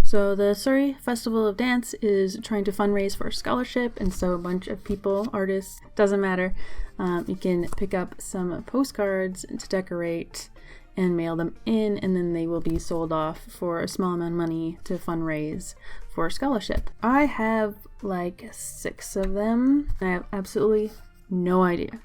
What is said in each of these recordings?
So the Surrey Festival of Dance is trying to fundraise for a scholarship, and so a bunch of people, artists, doesn't matter, you can pick up some postcards to decorate and mail them in, and then they will be sold off for a small amount of money to fundraise for a scholarship. I have like 6 of them, and I have absolutely no idea.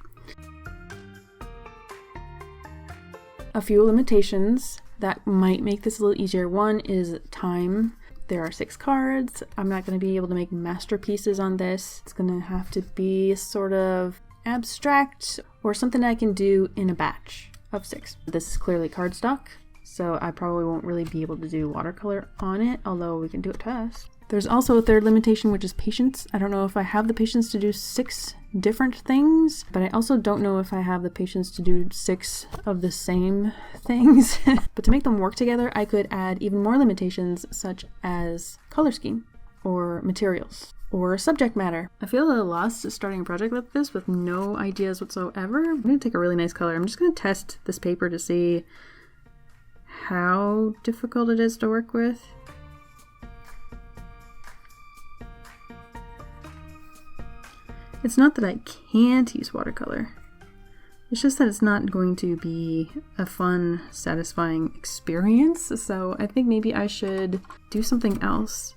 A few limitations that might make this a little easier. One is time. There are 6 cards. I'm not going to be able to make masterpieces on this. It's going to have to be sort of abstract or something I can do in a batch of 6. This is clearly cardstock, so I probably won't really be able to do watercolor on it, although we can do a test. There's also a third limitation, which is patience. I don't know if I have the patience to do 6 different things, but I also don't know if I have the patience to do 6 of the same things. But to make them work together, I could add even more limitations, such as color scheme, or materials, or subject matter. I feel a little lost starting a project like this with no ideas whatsoever. I'm going to take a really nice color. I'm just going to test this paper to see how difficult it is to work with. It's not that I can't use watercolor. It's just that it's not going to be a fun, satisfying experience. So I think maybe I should do something else.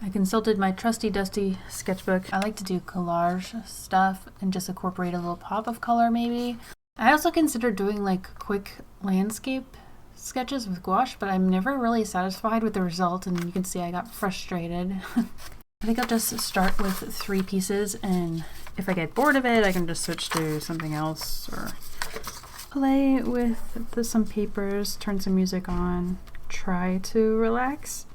I consulted my trusty dusty sketchbook. I like to do collage stuff and just incorporate a little pop of color maybe. I also considered doing like quick landscape sketches with gouache, but I'm never really satisfied with the result, and you can see I got frustrated. I think I'll just start with 3 pieces, and if I get bored of it, I can just switch to something else or play with some papers, turn some music on, try to relax.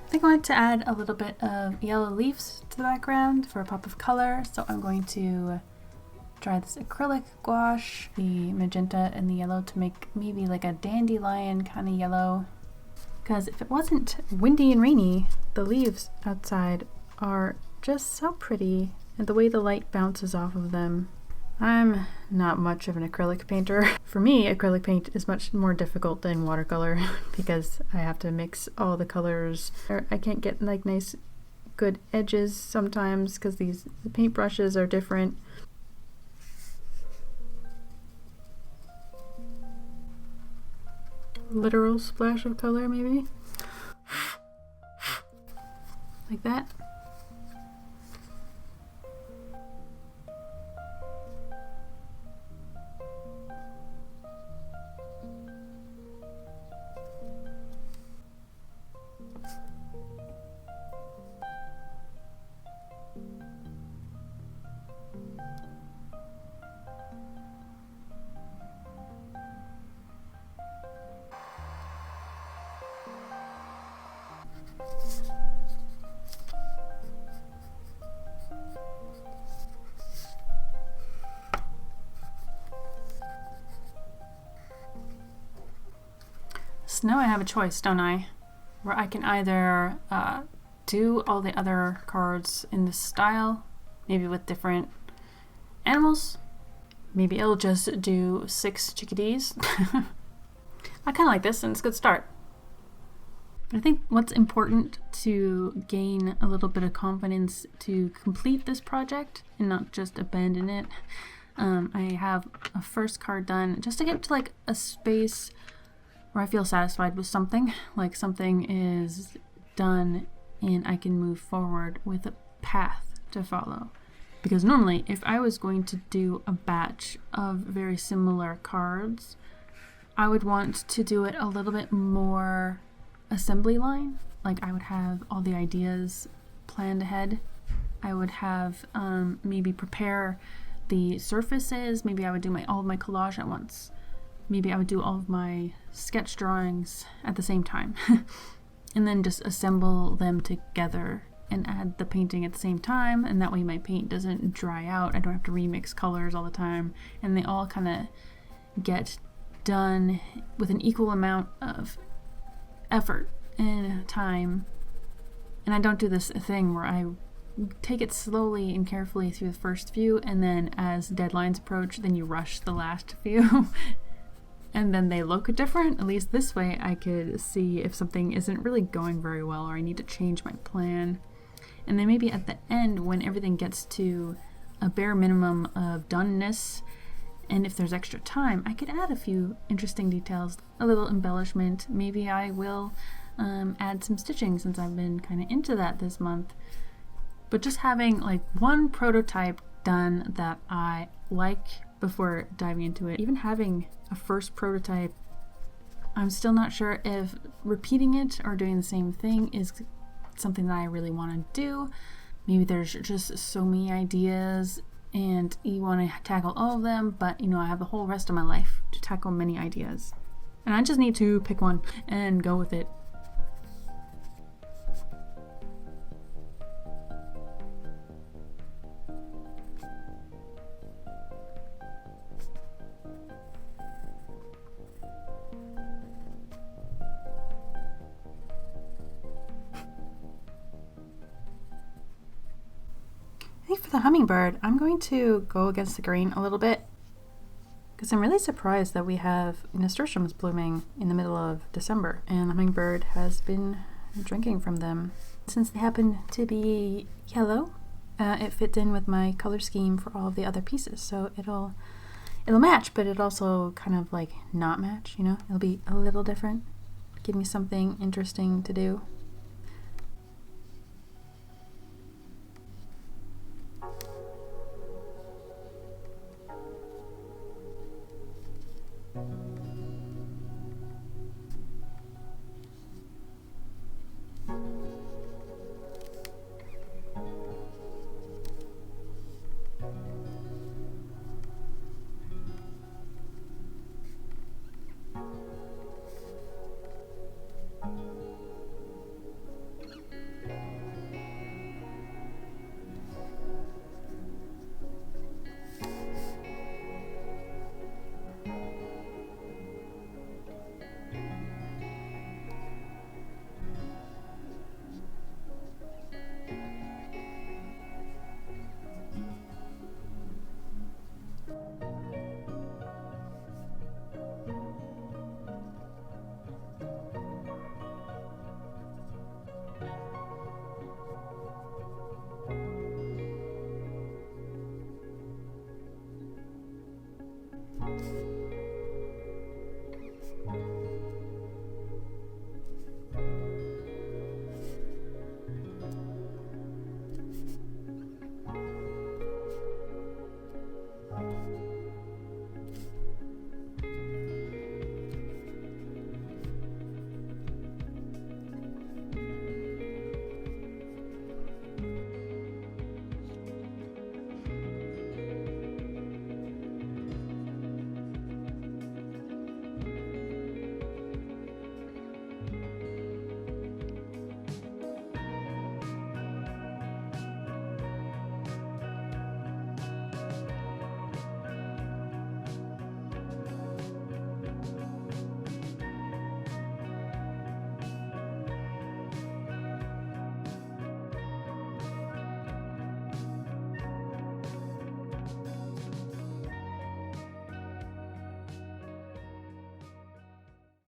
I think I want to add a little bit of yellow leaves to the background for a pop of color, so I'm going to try this acrylic gouache, the magenta and the yellow, to make maybe like a dandelion kind of yellow. Because if it wasn't windy and rainy, the leaves outside are just so pretty, and the way the light bounces off of them. I'm not much of an acrylic painter. For me, acrylic paint is much more difficult than watercolor because I have to mix all the colors. I can't get like nice good edges sometimes because the paint brushes are different. Literal splash of color maybe. Like that. So now I have a choice, don't I? Where I can either do all the other cards in this style, maybe with different animals. Maybe I'll just do 6 chickadees. I kind of like this, and it's a good start. I think what's important to gain a little bit of confidence to complete this project and not just abandon it. I have a first card done just to get to like a space where I feel satisfied with something, like something is done and I can move forward with a path to follow. Because normally if I was going to do a batch of very similar cards, I would want to do it a little bit more assembly line. Like I would have all the ideas planned ahead. I would have maybe prepare the surfaces. Maybe I would do all of my collage at once. Maybe I would do all of my sketch drawings at the same time. And then just assemble them together and add the painting at the same time, and that way my paint doesn't dry out. I don't have to remix colors all the time, and they all kind of get done with an equal amount of effort and time. And I don't do this thing where I take it slowly and carefully through the first few, and then as deadlines approach, then you rush the last few. And then they look different. At least this way I could see if something isn't really going very well or I need to change my plan. And then maybe at the end, when everything gets to a bare minimum of doneness, and if there's extra time, I could add a few interesting details, a little embellishment. Maybe I will add some stitching since I've been kind of into that this month. But just having like one prototype done that I like before diving into it, even having a first prototype, I'm still not sure if repeating it or doing the same thing is something that I really want to do. Maybe there's just so many ideas and you want to tackle all of them, but you know, I have the whole rest of my life to tackle many ideas. And I just need to pick one and go with it. I think for the hummingbird, I'm going to go against the grain a little bit because I'm really surprised that we have nasturtiums blooming in the middle of December and the hummingbird has been drinking from them. Since they happen to be yellow, it fits in with my color scheme for all of the other pieces, so it'll match, but it also kind of like not match, you know? It'll be a little different, give me something interesting to do.